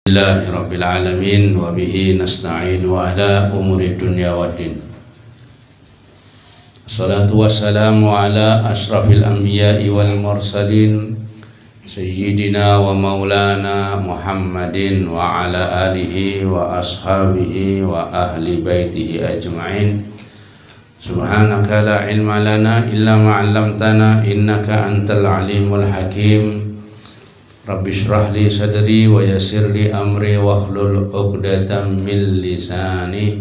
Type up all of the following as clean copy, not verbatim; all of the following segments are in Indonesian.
Rabbil alamin wa bihi nasta'in wa ala umuri dunya waddin. Assalatu wassalamu ala ashrafil anbiya'i wal mursalin sayyidina wa maulana Muhammadin wa ala alihi wa ashabihi wa ahli baitihi ajma'in. Subhanaka la ilma lana illa ma 'allamtana innaka antal alimul hakim. Rabbi shrah li sadri wa yassir li amri wahlul 'uqdatam min lisani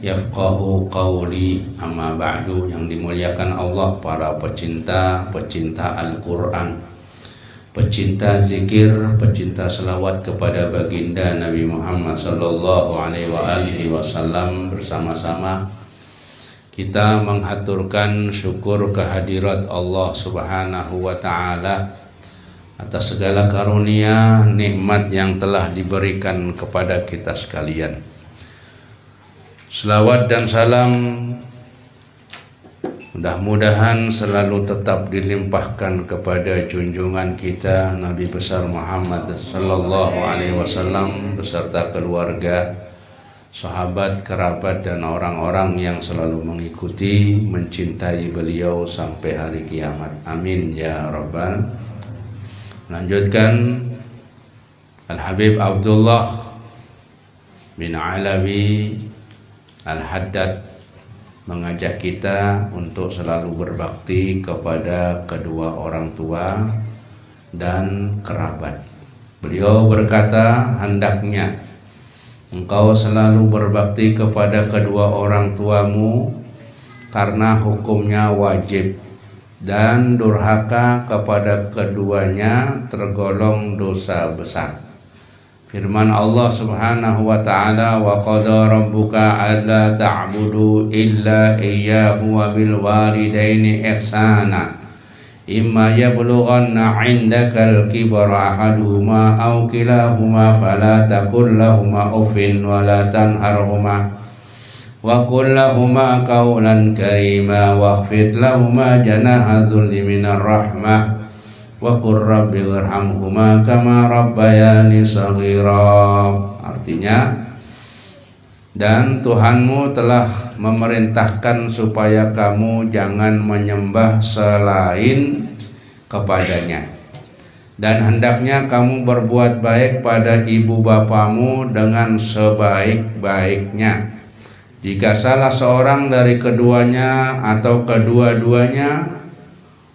yafqahu qawli. Amma ba'du. Yang dimuliakan Allah, para pecinta Al-Qur'an, pecinta zikir, pecinta selawat kepada baginda Nabi Muhammad sallallahu alaihi wasallam, bersama-sama kita menghaturkan syukur kehadirat Allah Subhanahu wa taala atas segala karunia nikmat yang telah diberikan kepada kita sekalian. Selawat dan salam mudah-mudahan selalu tetap dilimpahkan kepada junjungan kita Nabi besar Muhammad sallallahu alaihi wasallam beserta keluarga, sahabat, kerabat, dan orang-orang yang selalu mengikuti, mencintai beliau sampai hari kiamat. Amin ya rabbal. Melanjutkan, Al-Habib Abdullah bin Alawi Al-Haddad mengajak kita untuk selalu berbakti kepada kedua orang tua dan kerabat. Beliau berkata, hendaknya engkau selalu berbakti kepada kedua orang tuamu karena hukumnya wajib, dan durhaka kepada keduanya tergolong dosa besar. Firman Allah Subhanahu wa taala, wa qada rabbuka alla ta'budu illa iyyahu wa bil walidaini ihsana imma yablughanna 'indakal kibara ahaduhuma aw kilahuma fala taqul lahumā uffin wa la tanharhumā wa qul lahumā qawlan karīmā wakhfid lahumā janāha dhulli minar rahmah wa qur rabbi irhamhumā kamā rabbayānī shaghīrā. Artinya, dan Tuhanmu telah memerintahkan supaya kamu jangan menyembah selain kepadanya, dan hendaknya kamu berbuat baik pada ibu bapamu dengan sebaik-baiknya. Jika salah seorang dari keduanya atau kedua-duanya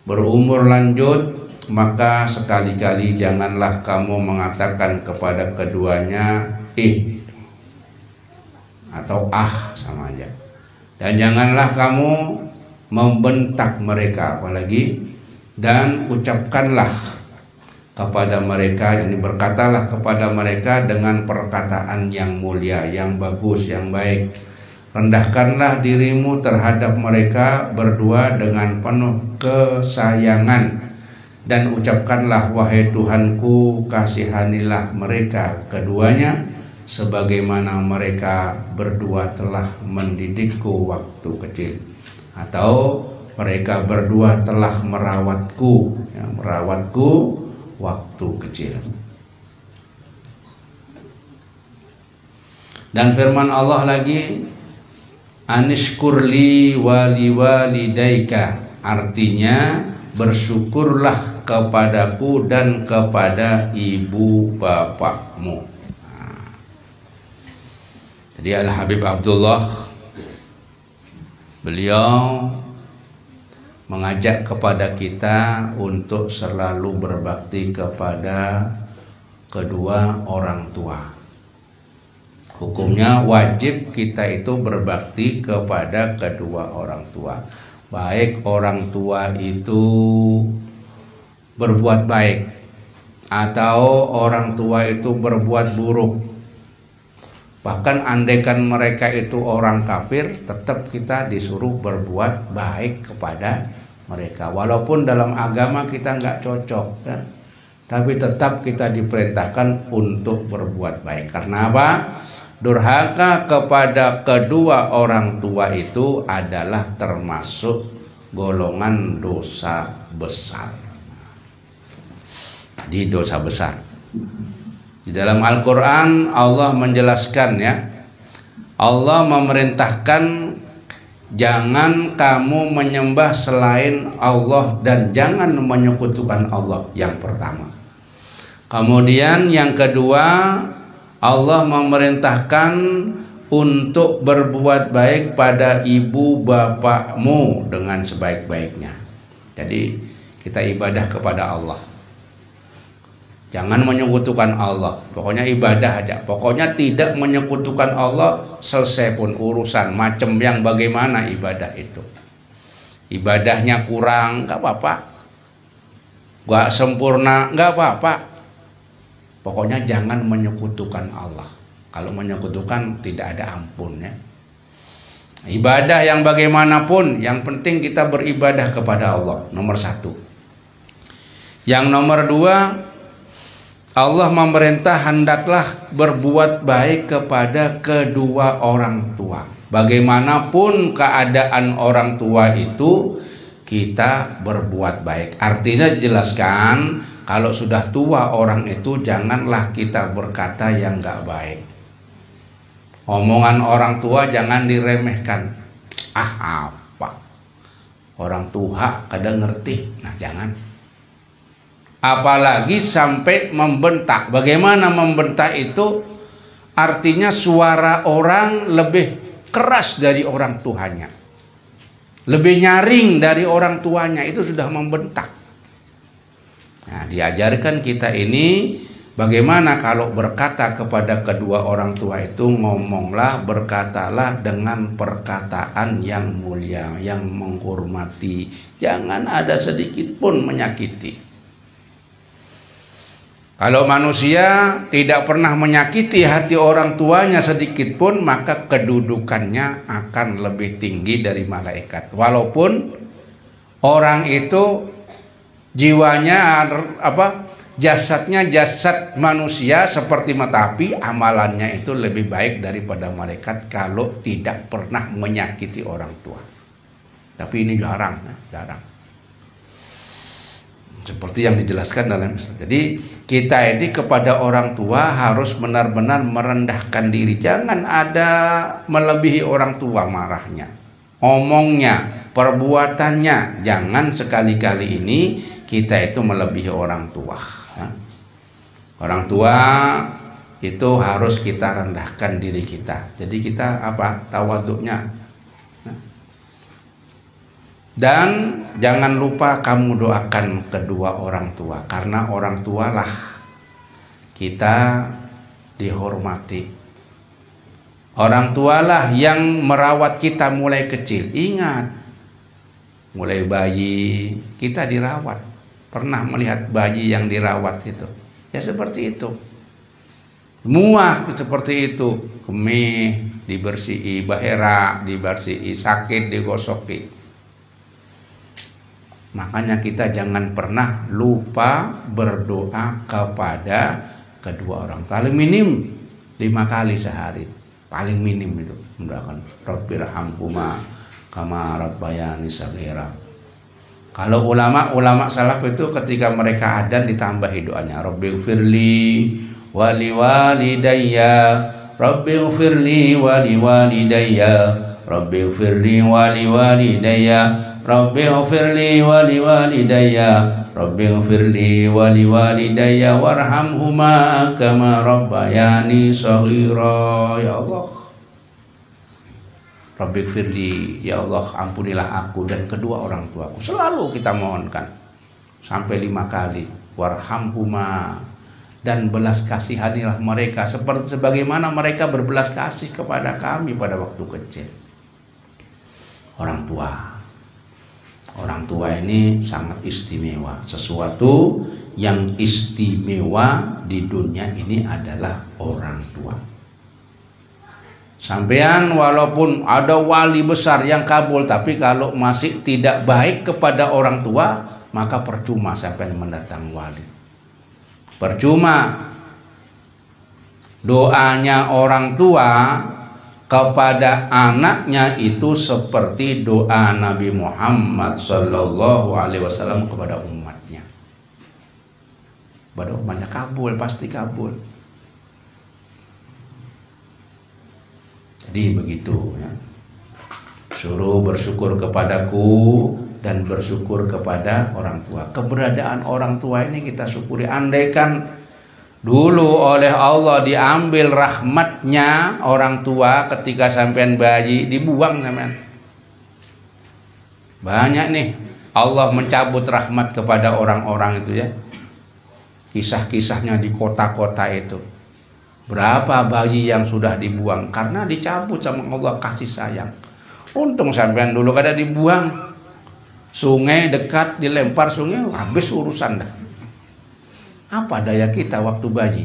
berumur lanjut, maka sekali-kali janganlah kamu mengatakan kepada keduanya atau sama aja. Dan janganlah kamu membentak mereka apalagi, dan ucapkanlah kepada mereka, yakni berkatalah kepada mereka dengan perkataan yang mulia, yang bagus, yang baik. Rendahkanlah dirimu terhadap mereka berdua dengan penuh kesayangan, dan ucapkanlah, wahai Tuhanku, kasihanilah mereka keduanya sebagaimana mereka berdua telah mendidikku waktu kecil, atau mereka berdua telah merawatku waktu kecil. Dan firman Allah lagi, anishkurli wali walidaika, artinya bersyukurlah kepadaku dan kepada ibu bapakmu. Jadi Al-Habib Abdullah, beliau mengajak kepada kita untuk selalu berbakti kepada kedua orang tua. Hukumnya wajib kita itu berbakti kepada kedua orang tua. Baik orang tua itu berbuat baik atau orang tua itu berbuat buruk. Bahkan andaikan mereka itu orang kafir, tetap kita disuruh berbuat baik kepada mereka. Walaupun dalam agama kita nggak cocok, ya, tapi tetap kita diperintahkan untuk berbuat baik. Karena apa? Durhaka kepada kedua orang tua itu adalah termasuk golongan dosa besar. Di dosa besar. Di dalam Al-Quran Allah menjelaskan ya, Allah memerintahkan jangan kamu menyembah selain Allah dan jangan menyekutukan Allah, yang pertama. Kemudian yang kedua, Allah memerintahkan untuk berbuat baik pada ibu bapakmu dengan sebaik-baiknya. Jadi kita ibadah kepada Allah, jangan menyekutukan Allah. Pokoknya ibadah aja. Pokoknya tidak menyekutukan Allah, selesai pun urusan. Macam yang bagaimana ibadah itu. Ibadahnya kurang, nggak apa-apa. Nggak sempurna, nggak apa-apa. Pokoknya jangan menyekutukan Allah. Kalau menyekutukan tidak ada ampun ya. Ibadah yang bagaimanapun, yang penting kita beribadah kepada Allah, nomor satu. Yang nomor dua, Allah memerintah hendaklah berbuat baik kepada kedua orang tua. Bagaimanapun keadaan orang tua itu, kita berbuat baik. Artinya jelaskan, kalau sudah tua orang itu, janganlah kita berkata yang nggak baik. Omongan orang tua jangan diremehkan. Ah, apa? Orang tua kadang ngerti. Nah, jangan. Apalagi sampai membentak. Bagaimana membentak itu? Artinya suara orang lebih keras dari orang tuanya, lebih nyaring dari orang tuanya, itu sudah membentak. Nah, diajarkan kita ini bagaimana kalau berkata kepada kedua orang tua itu, ngomonglah, berkatalah dengan perkataan yang mulia, yang menghormati. Jangan ada sedikit pun menyakiti. Kalau manusia tidak pernah menyakiti hati orang tuanya sedikit pun, maka kedudukannya akan lebih tinggi dari malaikat. Walaupun orang itu jiwanya jasadnya jasad manusia seperti matapi, amalannya itu lebih baik daripada malaikat kalau tidak pernah menyakiti orang tua. Tapi ini jarang. Seperti yang dijelaskan dalam Islam. Jadi kita ini kepada orang tua harus benar-benar merendahkan diri. Jangan ada melebihi orang tua marahnya, omongnya, perbuatannya. Jangan sekali-kali ini kita itu melebihi orang tua. Orang tua itu harus kita rendahkan diri kita. Jadi kita tawaduknya. Dan jangan lupa kamu doakan kedua orang tua, karena orang tualah kita dihormati. Orang tualah yang merawat kita mulai kecil. Ingat, mulai bayi kita dirawat. Pernah melihat bayi yang dirawat itu? Ya seperti itu. Semua seperti itu. Kemih dibersih, bahera dibersih, sakit digosoki. Makanya kita jangan pernah lupa berdoa kepada kedua orang tua. Paling minim 5 kali sehari. Paling minim itu mendoakan Rabbirhamhuma kama rabbayani shaghira. Kalau ulama salaf itu ketika mereka adzan ditambahi doanya, Rabbighfirli wa liwalidayya, Rabbighfirli wa liwalidayya, Rabbighfirli wa liwalidayya, Rabbighfirli wa liwalidayya, Rabbighfirli wa liwalidayya warhamhuma kama rabbayani shaghira. Ya Allah, Rabbighfirli, ya Allah ampunilah aku dan kedua orang tuaku. Selalu kita mohonkan sampai 5 kali. Warhamhuma, dan belas kasihanilah mereka seperti sebagaimana mereka berbelas kasih kepada kami pada waktu kecil. Orang tua ini sangat istimewa. Sesuatu yang istimewa di dunia ini adalah orang tua. Sampean walaupun ada wali besar yang kabul, tapi kalau masih tidak baik kepada orang tua, maka percuma sampean mendatang wali. Percuma doanya orang tua kepada anaknya itu seperti doa Nabi Muhammad Sallallahu Alaihi Wasallam kepada umatnya. Pada umatnya kabul, pasti kabul. Jadi begitu ya. Suruh bersyukur kepadaku dan bersyukur kepada orang tua. Keberadaan orang tua ini kita syukuri. Andaikan dulu oleh Allah diambil rahmatnya orang tua ketika sampean bayi, dibuang sampean. Banyak nih Allah mencabut rahmat kepada orang-orang itu ya. Kisah-kisahnya di kota-kota itu. Berapa bayi yang sudah dibuang karena dicabut sama Allah kasih sayang. Untung sampean dulu kada dibuang. Sungai dekat dilempar sungai habis urusan dah. Apa daya kita waktu bayi?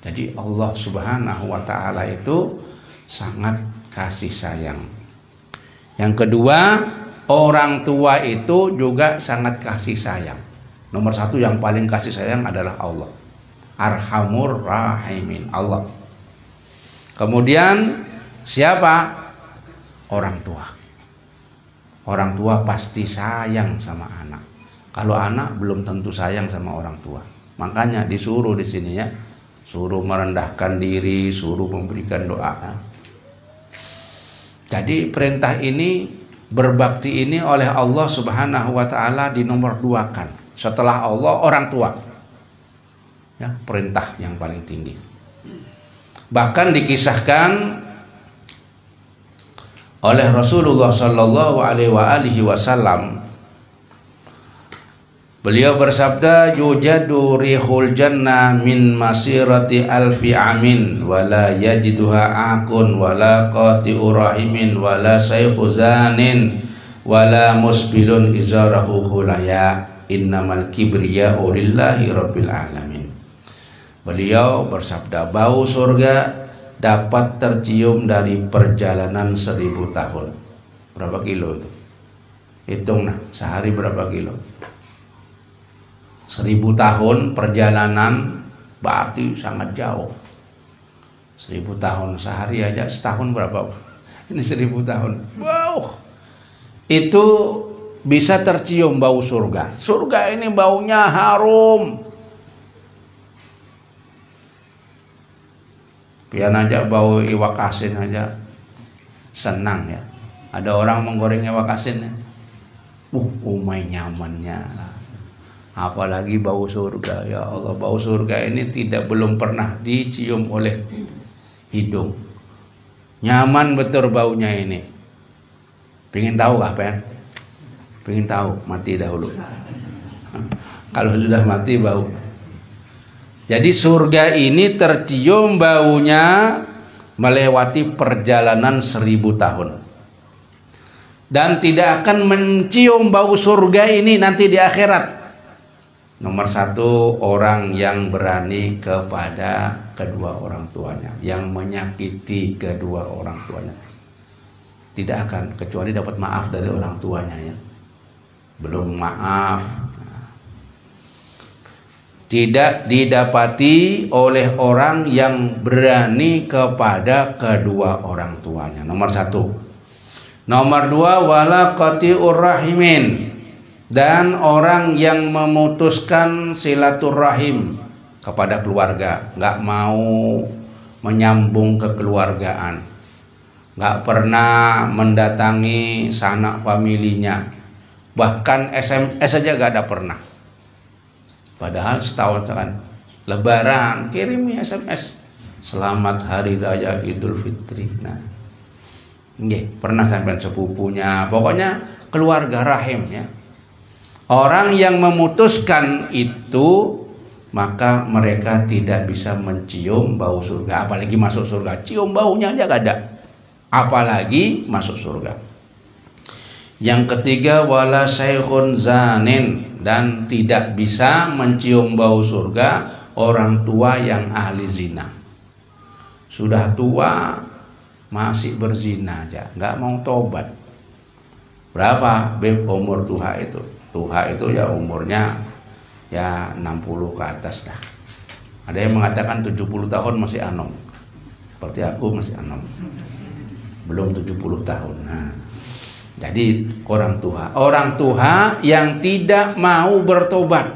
Jadi Allah Subhanahu wa taala itu sangat kasih sayang. Yang kedua, orang tua itu juga sangat kasih sayang. Nomor satu yang paling kasih sayang adalah Allah. Arhamur Rahimin, Allah. Kemudian siapa? Orang tua. Orang tua pasti sayang sama anak. Kalau anak belum tentu sayang sama orang tua. Makanya disuruh di sini ya, suruh merendahkan diri, suruh memberikan doa. Jadi perintah ini, berbakti ini oleh Allah Subhanahu wa taala dinomor duakan. Setelah Allah, orang tua. Ya, perintah yang paling tinggi. Bahkan dikisahkan oleh Rasulullah sallallahu alaihi wasallam, beliau bersabda, yujadu rihul jannah min masirati alfi amin wala yajiduha akun wala qati'u rahimin wala saykhu zanin wala musbilun izarahu hulaya innamal kibriya'u lillahi rabbil alamin. Beliau bersabda, bau surga dapat tercium dari perjalanan 1000 tahun. Berapa kilo itu? Hitung nah, sehari berapa kilo? 1000 tahun perjalanan berarti sangat jauh. 1000 tahun sehari aja, setahun berapa? Ini 1000 tahun. Wow. Itu bisa tercium bau surga. Surga ini baunya harum. Pian aja bau iwak asin aja senang ya. Ada orang menggoreng iwak asin ya. Umai nyamannya. Apalagi bau surga. Ya Allah, bau surga ini belum pernah dicium oleh hidung. Nyaman betul baunya ini. Pengen tahu kah, Pen? Pengen tahu, mati dahulu. Kalau sudah mati bau. Jadi surga ini tercium baunya melewati perjalanan 1000 tahun. Dan tidak akan mencium bau surga ini nanti di akhirat. Nomor satu, orang yang berani kepada kedua orang tuanya, yang menyakiti kedua orang tuanya. Tidak akan, kecuali dapat maaf dari orang tuanya ya. Belum maaf. Tidak didapati oleh orang yang berani kepada kedua orang tuanya. Nomor satu. Nomor dua, wala qati'ur rahimin, dan orang yang memutuskan silaturahim kepada keluarga, nggak mau menyambung kekeluargaan, nggak pernah mendatangi sanak familinya, bahkan SMS saja nggak ada pernah. Padahal setahun kan Lebaran kirimi SMS selamat hari raya Idul Fitri. Nah, pernah sampai sepupunya, pokoknya keluarga rahim ya. Orang yang memutuskan itu, maka mereka tidak bisa mencium bau surga, apalagi masuk surga. Cium baunya aja gak ada, apalagi masuk surga. Yang ketiga, wala syekhun zanin, dan tidak bisa mencium bau surga orang tua yang ahli zina. Sudah tua masih berzina aja, nggak mau tobat. Berapa beb umur tuha itu? Tuha itu ya umurnya ya 60 ke atas dah. Ada yang mengatakan 70 tahun masih anom. Seperti aku masih anom. Belum 70 tahun. Nah, jadi orang tuha yang tidak mau bertobat.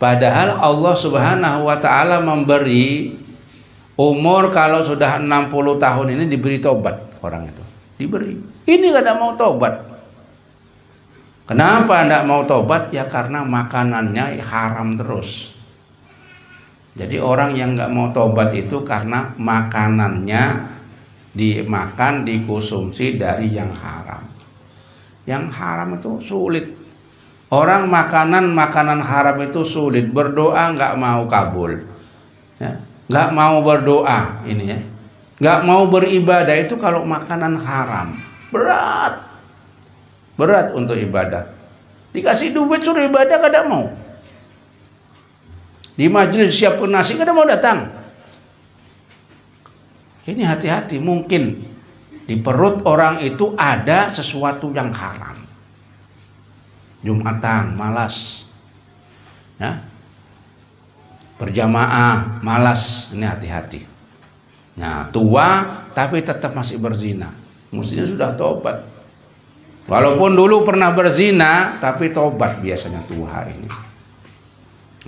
Padahal Allah Subhanahu wa taala memberi Umur kalau sudah 60 tahun ini diberi tobat orang itu. Diberi. Ini kada mau tobat. Kenapa tidak mau tobat? Ya karena makanannya haram terus. Jadi orang yang nggak mau tobat itu karena makanannya dimakan, dikonsumsi dari yang haram. Yang haram itu sulit. Orang makanan haram itu sulit. Berdoa nggak mau kabul. Ya. Nggak mau berdoa ini ya, nggak mau beribadah itu kalau makanan haram berat untuk ibadah. Dikasih duit suruh ibadah kada mau. Di majelis siapkan nasi kada mau datang. Ini hati-hati, mungkin di perut orang itu ada sesuatu yang haram. Jumatan malas, ya. Berjamaah malas, ini hati-hati. Nah, tua tapi tetap masih berzina, mestinya sudah tobat. Walaupun dulu pernah berzina tapi tobat biasanya tua ini.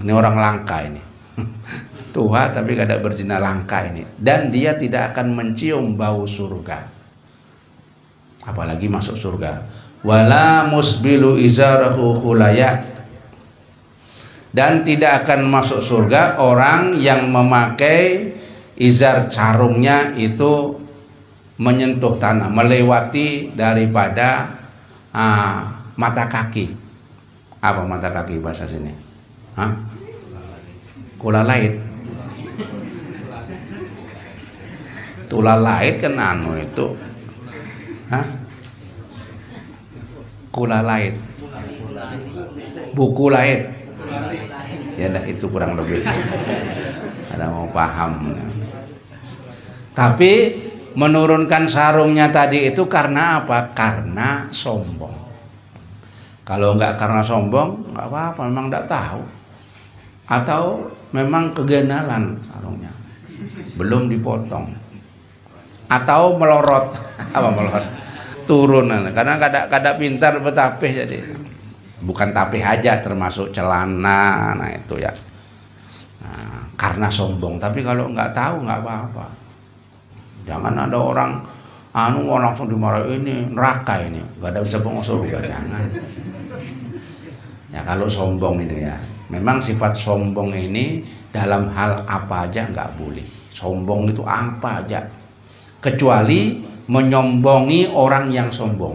Ini orang langka ini. Tua tapi gak ada berzina, langka ini. Dan dia tidak akan mencium bau surga. Apalagi masuk surga. Wala musbilu izarahu khulayak. Dan tidak akan masuk surga orang yang memakai izar sarungnya itu menyentuh tanah, melewati daripada mata kaki. Apa mata kaki bahasa sini? Kulalait. Tulalait kan anu itu. Kulalait. Buku lait. Ya dah, itu kurang lebih. Ada mau paham. Tapi menurunkan sarungnya tadi itu karena apa? Karena sombong. Kalau enggak karena sombong, enggak apa-apa, memang enggak tahu. Atau memang kegenalan sarungnya, belum dipotong. Atau melorot. Apa melorot? Turunan. Karena kada pintar betapih jadi. Bukan tapih aja, termasuk celana, nah itu ya. Nah, karena sombong. Tapi kalau nggak tahu nggak apa-apa. Jangan ada orang langsung dimarah, ini neraka ini, nggak ada bisa masuk surga, jangan. Ya kalau sombong ini ya, memang sifat sombong ini dalam hal apa aja nggak boleh. Sombong itu apa aja, kecuali menyombongi orang yang sombong,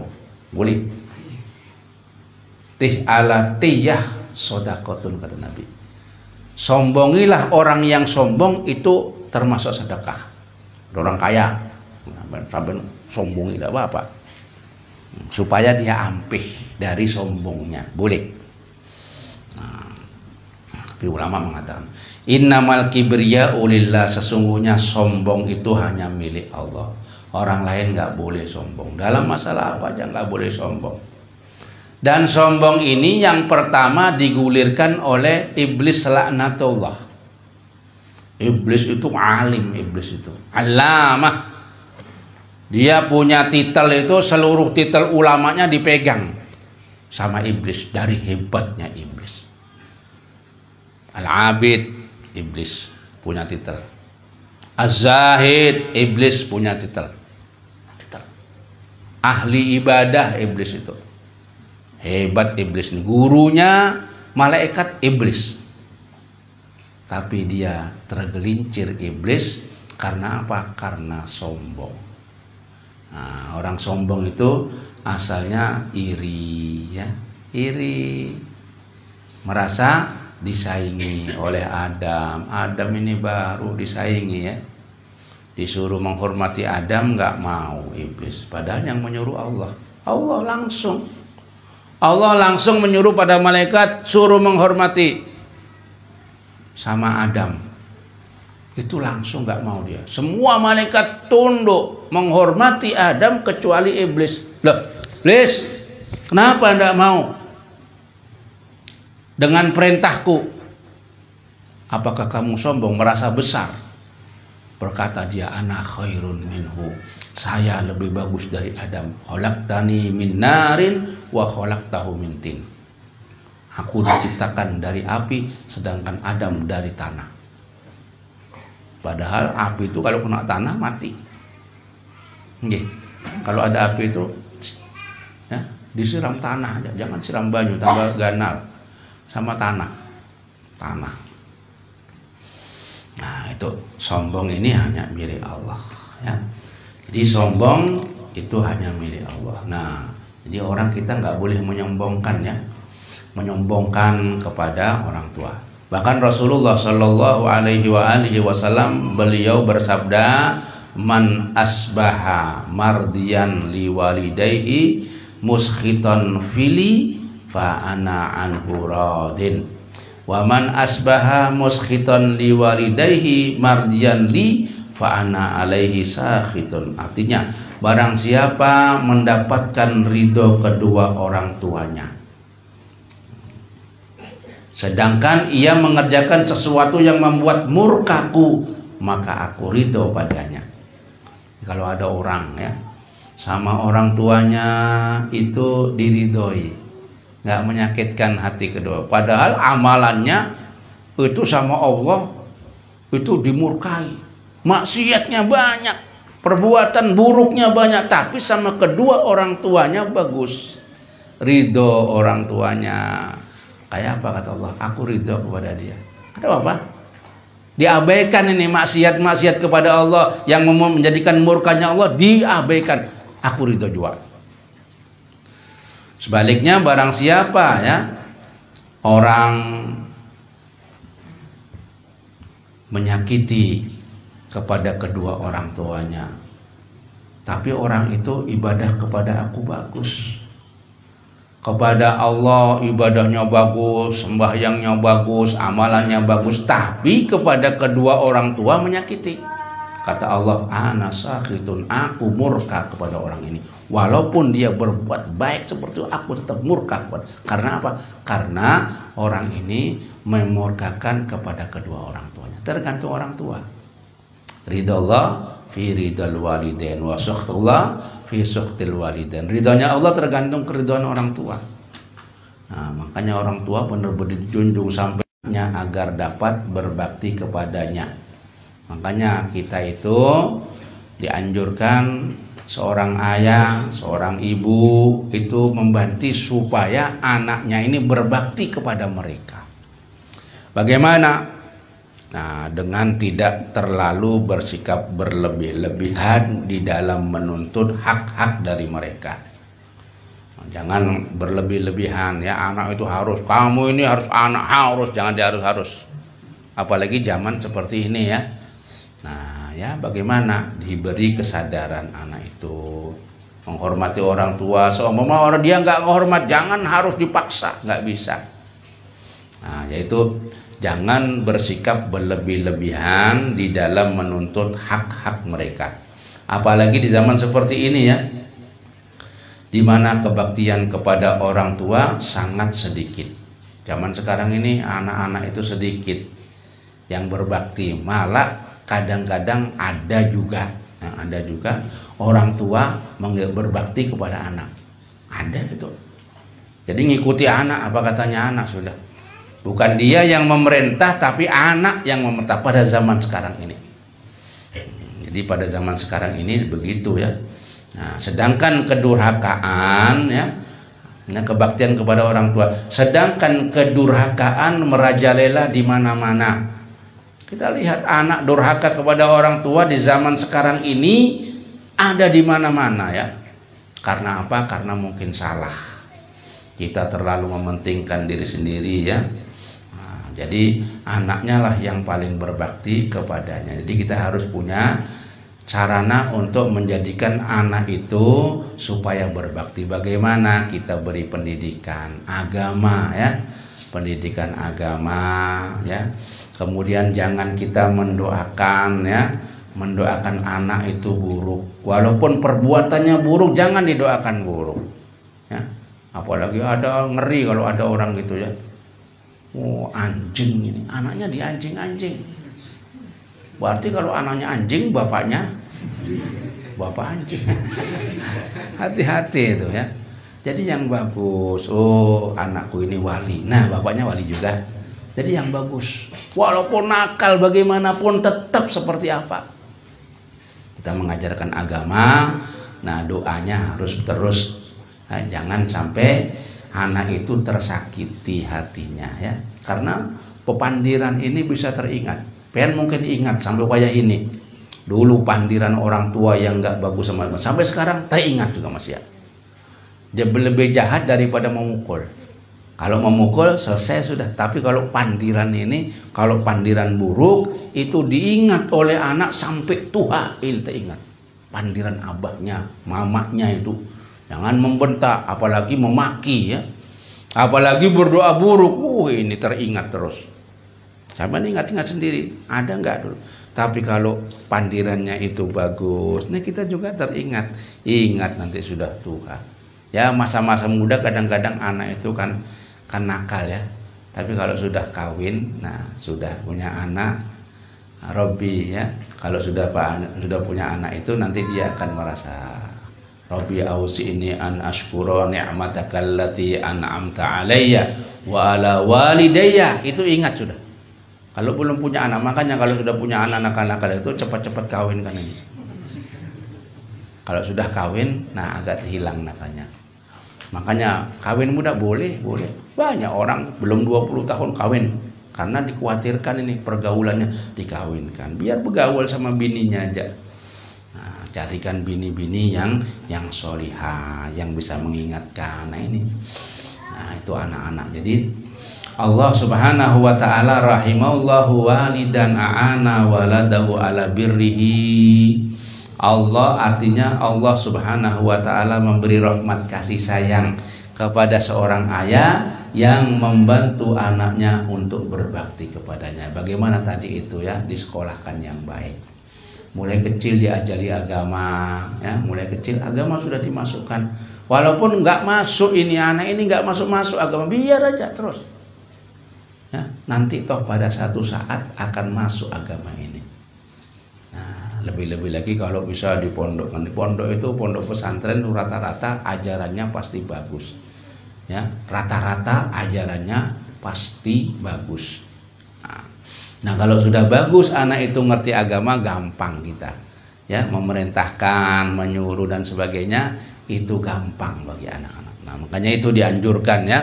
boleh. Tih ala tiyah sodakotun, kata Nabi. Sombongilah orang yang sombong, itu termasuk sedekah. Orang kaya sampai sombong tidak apa-apa, supaya dia ampih dari sombongnya, boleh. Nah, tapi ulama mengatakan innamal kibriya ulillah, sesungguhnya sombong itu hanya milik Allah. Orang lain nggak boleh sombong. Dalam masalah apa aja nggak boleh sombong. Dan sombong ini yang pertama digulirkan oleh iblis laknatullah. Iblis itu alim, iblis itu alamah. Dia punya titel itu, seluruh titel ulamanya dipegang sama iblis, dari hebatnya iblis. Al-Abid, iblis punya titel. Az-Zahid, iblis punya titel. Ahli ibadah, iblis itu. Hebat iblis ini, gurunya malaikat iblis. Tapi dia tergelincir iblis karena apa? Karena sombong. Nah, orang sombong itu asalnya iri, ya, iri, merasa disaingi oleh Adam. Adam ini baru disaingi, ya, disuruh menghormati Adam nggak mau iblis. Padahal yang menyuruh Allah. Allah langsung menyuruh pada malaikat suruh menghormati sama Adam. Itu langsung nggak mau dia. Semua malaikat tunduk menghormati Adam kecuali iblis. Loh, iblis, kenapa nggak mau dengan perintahku? Apakah kamu sombong, merasa besar? Berkata dia, ana khairun minhu, saya lebih bagus dari Adam. Khalaqtani min narin wa khalaqtahu min tin. Aku diciptakan dari api, sedangkan Adam dari tanah. Padahal api itu kalau kena tanah mati. Nggih. Kalau ada api itu ya, disiram tanah aja, jangan siram banyu tambah ganal sama tanah. Nah, itu sombong ini hanya milik Allah ya. Jadi sombong itu hanya milik Allah. Nah, jadi orang kita nggak boleh menyombongkan ya, menyombongkan kepada orang tua. Bahkan Rasulullah Shallallahu Alaihi Wasallam beliau bersabda, man asbaha mardiyan liwalidayhi muskhitan fili fa ana anhu radin, wa man asbaha muskhitan liwalidayhi mardiyan li fa ana alaihi sakhitun. Artinya, barang siapa mendapatkan ridho kedua orang tuanya, sedangkan ia mengerjakan sesuatu yang membuat murkaku, maka aku ridho padanya. Kalau ada orang ya sama orang tuanya itu diridhoi, nggak menyakitkan hati kedua, padahal amalannya itu sama Allah itu dimurkai, maksiatnya banyak, perbuatan buruknya banyak, tapi sama kedua orang tuanya bagus, ridho orang tuanya. Kayak apa kata Allah? Aku ridho kepada dia. Ada apa? Diabaikan ini maksiat-maksiat kepada Allah yang menjadikan murkanya Allah, diabaikan. Aku ridho juga. Sebaliknya, barang siapa ya orang menyakiti kepada kedua orang tuanya, tapi orang itu ibadah kepada aku bagus, kepada Allah ibadahnya bagus, sembahyangnya bagus, amalannya bagus, tapi kepada kedua orang tua menyakiti. Kata Allah, ana sakhitun, aku murka kepada orang ini. Walaupun dia berbuat baik seperti itu, aku tetap murka kepada. Karena apa? Karena orang ini memurkakan kepada kedua orang tuanya. Tergantung orang tua. Ridallah fi ridal walidain wa sakhtullah fi sakhtil walidain. Ridhonya Allah tergantung keridhaan orang tua. Nah, makanya orang tua benar-benar dijunjung sampainya agar dapat berbakti kepadanya. Makanya kita itu dianjurkan seorang ayah, seorang ibu itu membantu supaya anaknya ini berbakti kepada mereka. Bagaimana? Nah, dengan tidak terlalu bersikap berlebih-lebihan di dalam menuntut hak-hak dari mereka. Jangan berlebih-lebihan ya, anak itu harus, kamu ini harus, anak harus, jangan dia harus. Apalagi zaman seperti ini ya. Nah ya, bagaimana diberi kesadaran anak itu menghormati orang tua. Seumpama orang dia nggak menghormat, jangan harus dipaksa, nggak bisa. Nah, yaitu jangan bersikap berlebih-lebihan di dalam menuntut hak-hak mereka. Apalagi di zaman seperti ini ya, di mana kebaktian kepada orang tua sangat sedikit. Zaman sekarang ini anak-anak itu sedikit yang berbakti, malah kadang-kadang ada juga orang tua berbakti kepada anak. Ada itu. Jadi ngikuti anak, apa katanya anak sudah. Bukan dia yang memerintah, tapi anak yang memerintah pada zaman sekarang ini. Jadi pada zaman sekarang ini begitu ya. Nah, sedangkan kedurhakaan ya, nah, kebaktian kepada orang tua, sedangkan kedurhakaan merajalela di mana-mana. Kita lihat anak durhaka kepada orang tua di zaman sekarang ini ada di mana-mana ya. Karena apa? Karena mungkin salah. Kita terlalu mementingkan diri sendiri ya. Nah, jadi anaknya lah yang paling berbakti kepadanya. Jadi kita harus punya sarana untuk menjadikan anak itu supaya berbakti. Bagaimana? Kita beri pendidikan agama ya. Pendidikan agama ya. Kemudian jangan kita mendoakan ya, mendoakan anak itu buruk. Walaupun perbuatannya buruk, jangan didoakan buruk. Ya. Apalagi ada ngeri kalau ada orang gitu ya. Oh, anjing ini, anaknya di anjing-anjing. Berarti kalau anaknya anjing, bapaknya bapak anjing. Hati-hati itu ya. Jadi yang bagus, oh anakku ini wali. Nah, bapaknya wali juga. Jadi yang bagus. Walaupun nakal bagaimanapun tetap seperti apa. Kita mengajarkan agama, nah doanya harus terus. Jangan sampai anak itu tersakiti hatinya ya. Karena pepandiran ini bisa teringat. Pen mungkin ingat sampai wayah ini. Dulu pandiran orang tua yang nggak bagus sama sampai sekarang teringat juga masih ya. Dia lebih jahat daripada memukul. Kalau memukul selesai sudah. Tapi kalau pandiran ini, kalau pandiran buruk itu diingat oleh anak sampai tua. Ini teringat. Pandiran abahnya, mamanya itu. Jangan membentak, apalagi memaki ya. Apalagi berdoa buruk. Ini teringat terus. Sama ingat-ingat sendiri. Ada nggak dulu? Tapi kalau pandirannya itu bagus, nah kita juga teringat. Ingat nanti sudah tua. Ya masa-masa muda kadang-kadang anak itu kan nakal ya. Tapi kalau sudah kawin, nah sudah punya anak, Robbi ya. Kalau sudah punya anak itu nanti dia akan merasa Robbi ausi ini an ashkura ni'mataka allati an'amta alayya wa ala walidayya. Itu ingat sudah. Kalau belum punya anak, makanya kalau sudah punya anak nakal-nakal itu cepat-cepat kawin kan ini. Kalau sudah kawin, nah agak hilang nakalnya. Makanya kawin muda boleh. Banyak orang belum 20 tahun kawin karena dikhawatirkan ini pergaulannya dikawinkan. Biar bergaul sama bininya aja. Nah, carikan bini-bini yang solihah, yang bisa mengingatkan. Nah ini. Nah, itu anak-anak. Jadi Allah Subhanahu wa taala rahimallahu walidan a'ana waladahu ala birrihi. Allah artinya Allah Subhanahu wa taala memberi rahmat kasih sayang kepada seorang ayah yang membantu anaknya untuk berbakti kepadanya. Bagaimana tadi itu ya, disekolahkan yang baik. Mulai kecil diajari agama ya, mulai kecil agama sudah dimasukkan. Walaupun nggak masuk ini anak ini nggak masuk agama, biar aja terus. Ya, nanti toh pada satu saat akan masuk agama ini. Lebih-lebih lagi kalau bisa di pondok. Di pondok itu pondok pesantren rata-rata ajarannya pasti bagus. Ya, rata-rata ajarannya pasti bagus. Nah, kalau sudah bagus anak itu ngerti agama gampang kita. Ya, memerintahkan, menyuruh dan sebagainya itu gampang bagi anak-anak. Nah, makanya itu dianjurkan ya.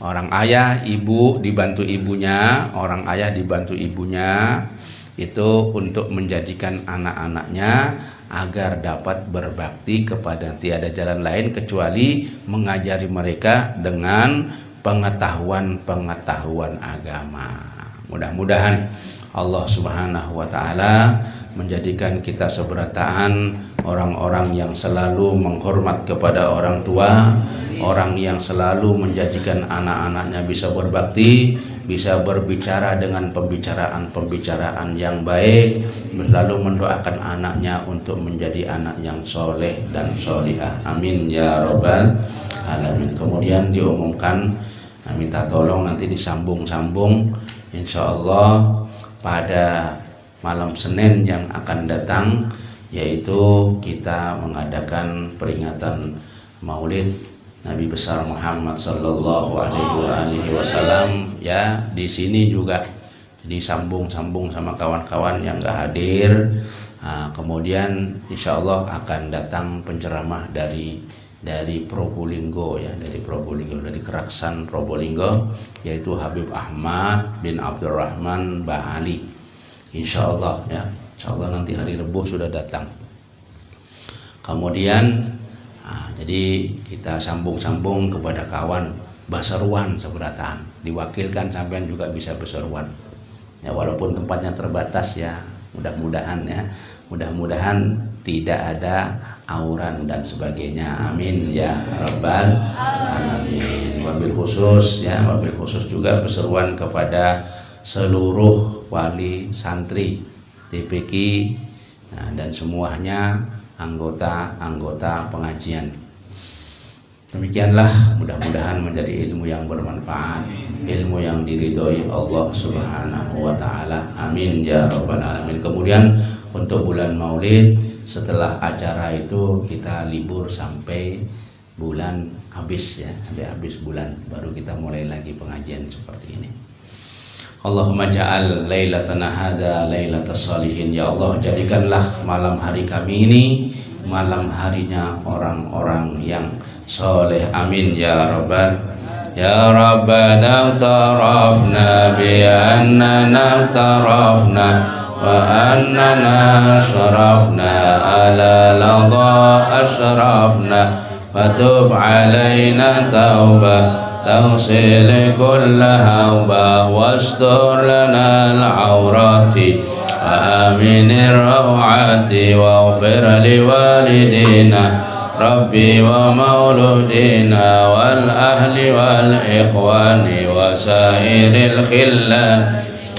Orang ayah, ibu dibantu ibunya, orang ayah dibantu ibunya. Itu untuk menjadikan anak-anaknya agar dapat berbakti kepada tiada jalan lain kecuali mengajari mereka dengan pengetahuan agama. Mudah-mudahan Allah Subhanahu wa taala menjadikan kita seberataan orang-orang yang selalu menghormat kepada orang tua, orang yang selalu menjadikan anak-anaknya bisa berbakti, bisa berbicara dengan pembicaraan yang baik, selalu mendoakan anaknya untuk menjadi anak yang soleh dan solihah. Amin ya robbal alamin. Kemudian diumumkan, minta tolong nanti disambung-sambung, insya Allah pada malam Senin yang akan datang, yaitu kita mengadakan peringatan Maulid Nabi besar Muhammad sallallahu alaihi wasallam ya. Di sini juga disambung-sambung sama kawan-kawan yang enggak hadir. Nah, kemudian insya Allah akan datang penceramah dari Probolinggo ya, dari Keraksan Probolinggo, yaitu Habib Ahmad bin Abdurrahman Bahali. Insya Allah ya, insya Allah nanti hari Rabu sudah datang. Kemudian jadi kita sambung-sambung kepada kawan Baseruan seberataan, diwakilkan sampean juga bisa Baseruan ya, walaupun tempatnya terbatas ya. Mudah-mudahan tidak ada auran dan sebagainya. Amin ya rabbal alamin. Wabil khusus juga berseruan kepada seluruh wali santri TPQ dan semuanya anggota pengajian. Demikianlah, mudah-mudahan menjadi ilmu yang bermanfaat, ilmu yang diridhoi Allah Subhanahu wa taala. Amin ya rabbal alamin. Kemudian untuk bulan Maulid, setelah acara itu kita libur sampai bulan habis ya, sampai habis bulan baru kita mulai lagi pengajian seperti ini. Allahumma ja'al lailatana hadza lailatas sholihin. Ya Allah, jadikanlah malam hari kami ini malam harinya orang-orang yang soleh. Amin ya rabbal. Ya Rabbana tarafna bi annana tarafna wa annana syarafna ala ladha ashrafna fatub alaina taubah تغسل كل هوبة واستر لنا العورات وآمن الروعات واغفر لوالدينا ربي ومولودينا والأهل والإخوان وسائر الخلان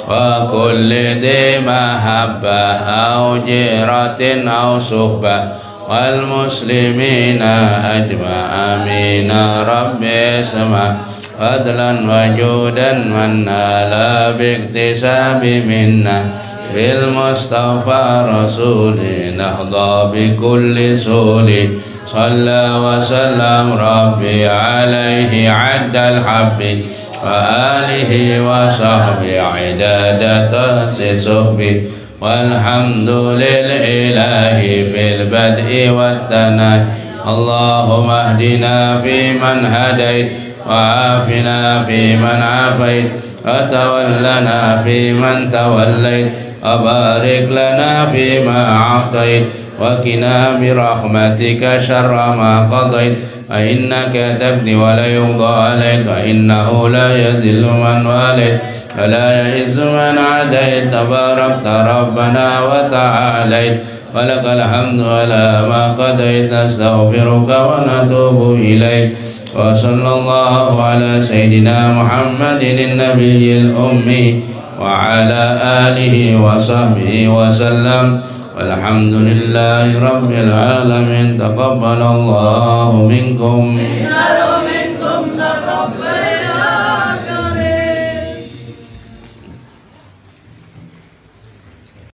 وكل ذي محبة أو جيرة أو صحبة والمسلمين أجمع. آمين ربي اسمع فضلا وجودا منا لا باكتساب منا بالمصطفى رسول نهضى بكل سول صلى وسلم ربي عليه عد الحب وآله وصحبه عدادة صحبه والحمد لله في البدء والثناء. اللهم اهدنا فيمن هديت وعافنا فيمن عافيت وتولنا فيمن توليت وبارك لنا فيما أعطيت وقنا برحمتك شر ما قضيت فإنك تقضي ولا يقضى عليك وإنه لا يذل من واليت ولا يعز من عاديت تباركت ربنا وتعاليت ولك الحمد على ما قضيت. نستغفرك ونتوب إليك وصلى الله على سيدنا محمد النبي الأمي وعلى آله وصحبه وسلم والحمد لله رب العالمين. تقبل الله منكم.